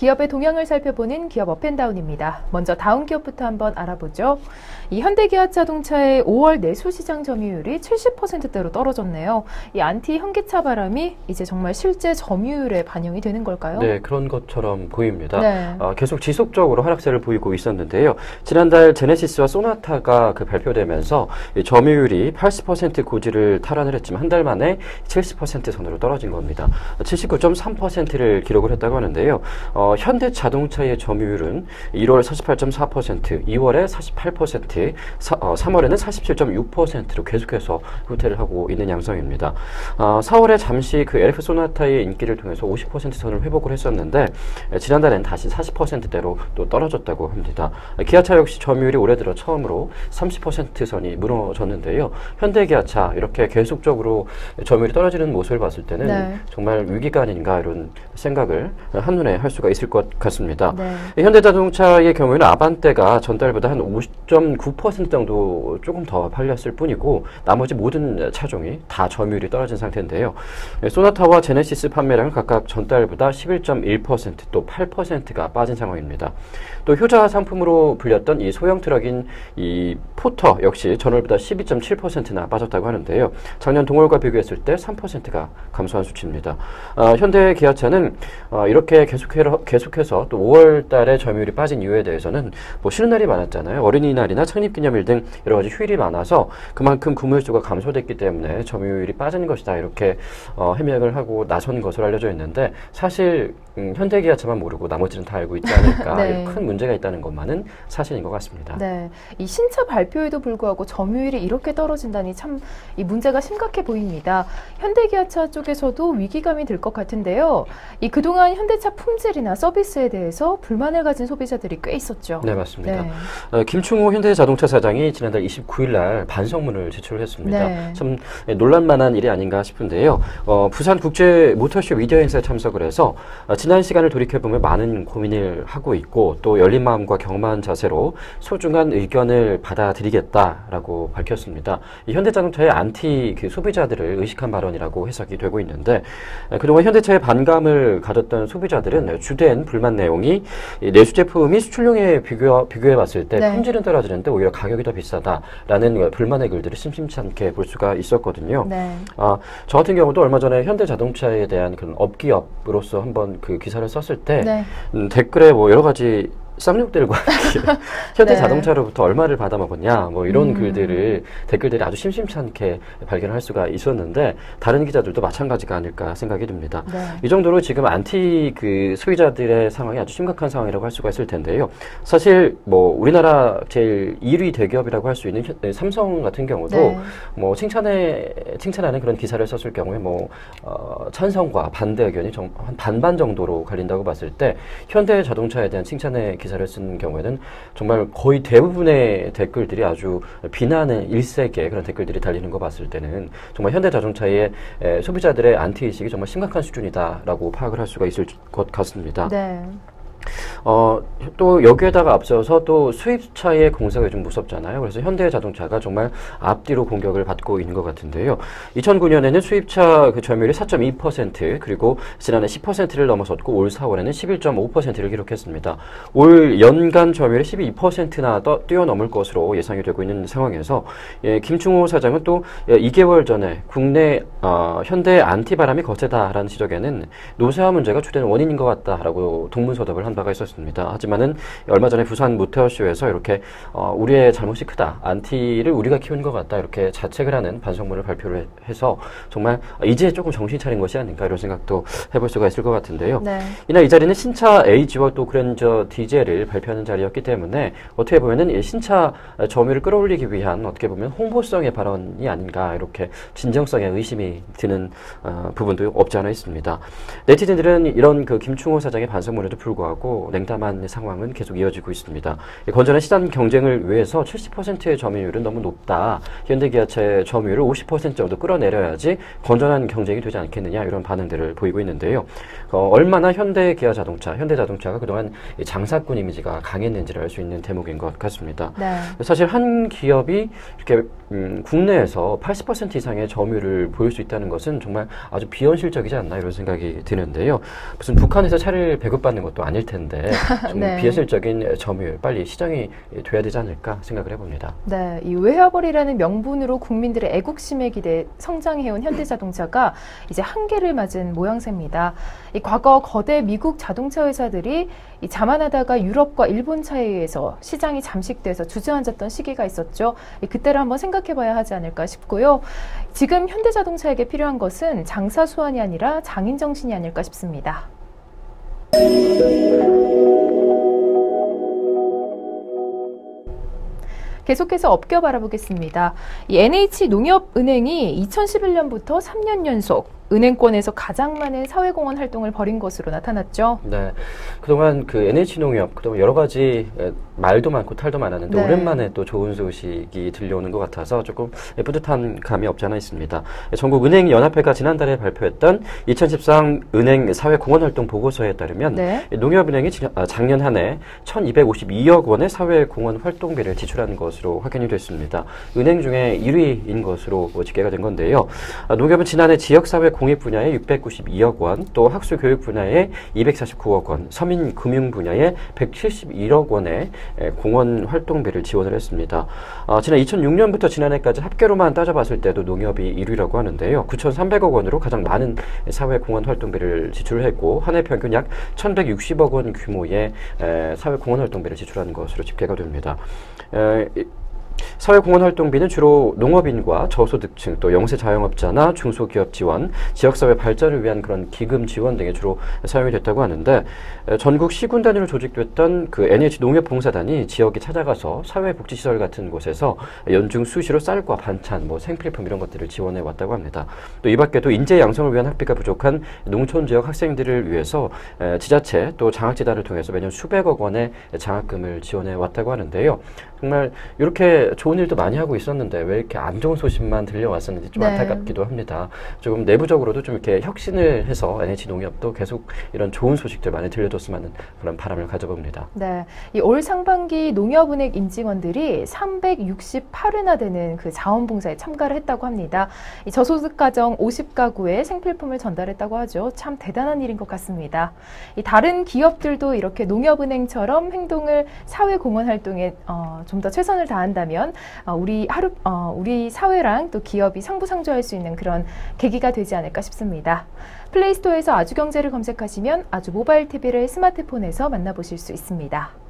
기업의 동향을 살펴보는 기업 업앤다운입니다. 먼저 다운 기업부터 한번 알아보죠. 이 현대기아자동차의 5월 내수시장 점유율이 70%대로 떨어졌네요. 이 안티 현기차 바람이 이제 정말 실제 점유율에 반영이 되는 걸까요? 네, 그런 것처럼 보입니다. 네. 계속 지속적으로 하락세를 보이고 있었는데요. 지난달 제네시스와 소나타가 발표되면서 점유율이 80% 고지를 탈환을 했지만 한 달 만에 70% 선으로 떨어진 겁니다. 79.3%를 기록을 했다고 하는데요. 현대자동차의 점유율은 1월 48.4%, 2월에 48%, 3월에는 47.6%로 계속해서 후퇴를 하고 있는 양상입니다. 4월에 잠시 그 LF 소나타의 인기를 통해서 50% 선을 회복을 했었는데 지난달엔 다시 40%대로 또 떨어졌다고 합니다. 기아차 역시 점유율이 올해 들어 처음으로 30% 선이 무너졌는데요. 현대기아차 이렇게 계속적으로 점유율이 떨어지는 모습을 봤을 때는 네. 정말 위기가 아닌가 이런 생각을 한눈에 할 수가 있을 것 같습니다. 네. 현대자동차의 경우에는 아반떼가 전달보다 한 5.9% 정도 조금 더 팔렸을 뿐이고 나머지 모든 차종이 다 점유율이 떨어진 상태인데요. 소나타와 제네시스 판매량은 각각 전달보다 11.1%, 또 8%가 빠진 상황입니다. 또 효자 상품으로 불렸던 이 소형 트럭인 이 포터 역시 전월보다 12.7%나 빠졌다고 하는데요. 작년 동월과 비교했을 때 3%가 감소한 수치입니다. 현대 기아차는 이렇게 계속해서 또 5월 달에 점유율이 빠진 이유에 대해서는 뭐 쉬는 날이 많았잖아요. 어린이날이나 창립기념일 등 여러 가지 휴일이 많아서 그만큼 구매수가 감소됐기 때문에 점유율이 빠진 것이다 이렇게 해명을 하고 나선 것으로 알려져 있는데 사실 현대기아차만 모르고 나머지는 다 알고 있지 않을까. 네. 큰 문제가 있다는 것만은 사실인 것 같습니다. 네, 이 신차 발표에도 불구하고 점유율이 이렇게 떨어진다니 참 이 문제가 심각해 보입니다. 현대기아차 쪽에서도 위기감이 들 것 같은데요. 이 그동안 현대차 품질이나 서비스에 대해서 불만을 가진 소비자들이 꽤 있었죠. 네, 맞습니다. 네. 김충호 현대자동차 사장이 지난달 29일 날 반성문을 제출을 했습니다. 네. 참 논란만한 일이 아닌가 싶은데요. 부산 국제 모터쇼 미디어 행사에 참석을 해서 지난 시간을 돌이켜보면 많은 고민을 하고 있고 또 열린 마음과 경마한 자세로 소중한 의견을 받아들이겠다라고 밝혔습니다. 이 현대자동차의 안티 소비자들을 의식한 발언이라고 해석이 되고 있는데 그동안 현대차에 반감을 가졌던 소비자들은 주된 불만 내용이 내수 제품이 수출용에 비교해 봤을 때 네. 품질은 떨어지는데 오히려 가격이 더 비싸다라는 불만의 글들을 심심치 않게 볼 수가 있었거든요. 네. 저 같은 경우도 얼마 전에 현대자동차에 대한 그런 업기업으로서 한번 그 기사를 썼을 때 네. 댓글에 뭐 여러 가지 쌍욕들과 현대자동차로부터 네. 얼마를 받아먹었냐 뭐 이런 댓글들이 아주 심심치 않게 발견할 수가 있었는데 다른 기자들도 마찬가지가 아닐까 생각이 듭니다. 네. 이 정도로 지금 안티 소비자들의 상황이 아주 심각한 상황이라고 할 수가 있을 텐데요. 사실 뭐 우리나라 제일 1위 대기업이라고 할 수 있는 삼성 같은 경우도 네. 뭐 칭찬하는 그런 기사를 썼을 경우에 뭐 찬성과 반대 의견이 한 반반 정도로 갈린다고 봤을 때 현대자동차에 대한 칭찬의 기사를 쓴 경우에는 정말 거의 대부분의 댓글들이 아주 비난의 일색의 그런 댓글들이 달리는 거 봤을 때는 정말 현대자동차의 소비자들의 안티의식이 정말 심각한 수준이다라고 파악을 할 수가 있을 것 같습니다. 네. 또 여기에다가 앞서서 또 수입차의 공세가 좀 무섭잖아요. 그래서 현대자동차가 정말 앞뒤로 공격을 받고 있는 것 같은데요. 2009년에는 수입차 그 점유율이 4.2% 그리고 지난해 10%를 넘어섰고 올 4월에는 11.5%를 기록했습니다. 올 연간 점유율이 12%나 뛰어넘을 것으로 예상이 되고 있는 상황에서 김충호 사장은 또 2개월 전에 국내 현대 안티바람이 거세다라는 지적에는 노세화 문제가 주된 원인인 것 같다라고 동문서답을 한 바가 있었습니다. 하지만은 얼마 전에 부산 모터쇼에서 이렇게 우리의 잘못이 크다. 안티를 우리가 키운 것 같다. 이렇게 자책을 하는 반성문을 발표를 해서 정말 이제 조금 정신 차린 것이 아닌가 이런 생각도 해볼 수가 있을 것 같은데요. 네. 이날 이 자리는 신차 A지와 또 그랜저 디젤을 발표하는 자리였기 때문에 어떻게 보면은 이 신차 점유율을 끌어올리기 위한 어떻게 보면 홍보성의 발언이 아닌가 이렇게 진정성에 의심이 드는 부분도 없지 않아 있습니다. 네티즌들은 이런 그 김충호 사장의 반성문에도 불구하고 냉담한 상황은 계속 이어지고 있습니다. 건전한 시장 경쟁을 위해서 70%의 점유율은 너무 높다. 현대기아차의 점유율을 50% 정도 끌어내려야지 건전한 경쟁이 되지 않겠느냐 이런 반응들을 보이고 있는데요. 얼마나 현대자동차가 그동안 장사꾼 이미지가 강했는지를 알 수 있는 대목인 것 같습니다. 네. 사실 한 기업이 이렇게 국내에서 80% 이상의 점유율을 보일 수 있다는 것은 정말 아주 비현실적이지 않나 이런 생각이 드는데요. 무슨 북한에서 차를 배급받는 것도 아닐 아닐 텐데 좀 네. 비현실적인 점유율 빨리 시정이 돼야 되지 않을까 생각을 해봅니다. 네, 이 웨어벌이라는 명분으로 국민들의 애국심에 기대 성장해온 현대자동차가 이제 한계를 맞은 모양새입니다. 이 과거 거대 미국 자동차 회사들이 이 자만하다가 유럽과 일본 차에 의해서 시장이 잠식돼서 주저앉았던 시기가 있었죠. 그때를 한번 생각해봐야 하지 않을까 싶고요. 지금 현대자동차에게 필요한 것은 장사 수완이 아니라 장인 정신이 아닐까 싶습니다. 계속해서 업계 바라보겠습니다. 이 NH농협은행이 2011년부터 3년 연속 은행권에서 가장 많은 사회공헌 활동을 벌인 것으로 나타났죠. 네, 그동안 그 NH농협, 그동안 여러 가지 말도 많고 탈도 많았는데 네. 오랜만에 또 좋은 소식이 들려오는 것 같아서 조금 뿌듯한 감이 없지 않아 있습니다. 전국은행연합회가 지난달에 발표했던 2013 은행 사회공헌활동 보고서에 따르면 네. 농협은행이 작년 한 해 1,252억 원의 사회공헌 활동비를 지출한 것으로 확인이 됐습니다. 은행 중에 1위인 것으로 집계가 된 건데요. 농협은 지난해 지역사회 공익 분야에 692억 원, 또 학술 교육 분야에 249억 원, 서민 금융 분야에 171억 원의 공헌 활동비를 지원을 했습니다. 지난 2006년부터 지난해까지 합계로만 따져봤을 때도 농협이 1위라고 하는데요. 9,300억 원으로 가장 많은 사회 공헌 활동비를 지출했고 한 해 평균 약 1,160억 원 규모의 사회 공헌 활동비를 지출하는 것으로 집계가 됩니다. 사회공헌활동비는 주로 농업인과 저소득층, 또 영세 자영업자나 중소기업 지원, 지역사회 발전을 위한 그런 기금 지원 등에 주로 사용이 됐다고 하는데, 전국 시군 단위로 조직됐던 그 NH농협봉사단이 지역에 찾아가서 사회복지시설 같은 곳에서 연중 수시로 쌀과 반찬, 생필품 이런 것들을 지원해 왔다고 합니다. 또 이 밖에도 인재 양성을 위한 학비가 부족한 농촌 지역 학생들을 위해서 지자체 또 장학재단을 통해서 매년 수백억 원의 장학금을 지원해 왔다고 하는데요. 정말 이렇게 좋은 일도 많이 하고 있었는데 왜 이렇게 안 좋은 소식만 들려왔었는지 좀 네. 안타깝기도 합니다. 조금 내부적으로도 좀 이렇게 혁신을 해서 NH농협도 계속 이런 좋은 소식들 많이 들려줬으면 하는 그런 바람을 가져봅니다. 네, 이 올 상반기 농협은행 임직원들이 368회나 되는 그 자원봉사에 참가를 했다고 합니다. 이 저소득 가정 50가구에 생필품을 전달했다고 하죠. 참 대단한 일인 것 같습니다. 이 다른 기업들도 이렇게 농협은행처럼 행동을 사회 공헌 활동에 좀 더 최선을 다한다면 우리 사회랑 또 기업이 상부상조할 수 있는 그런 계기가 되지 않을까 싶습니다. 플레이스토어에서 아주경제를 검색하시면 아주 모바일 TV를 스마트폰에서 만나보실 수 있습니다.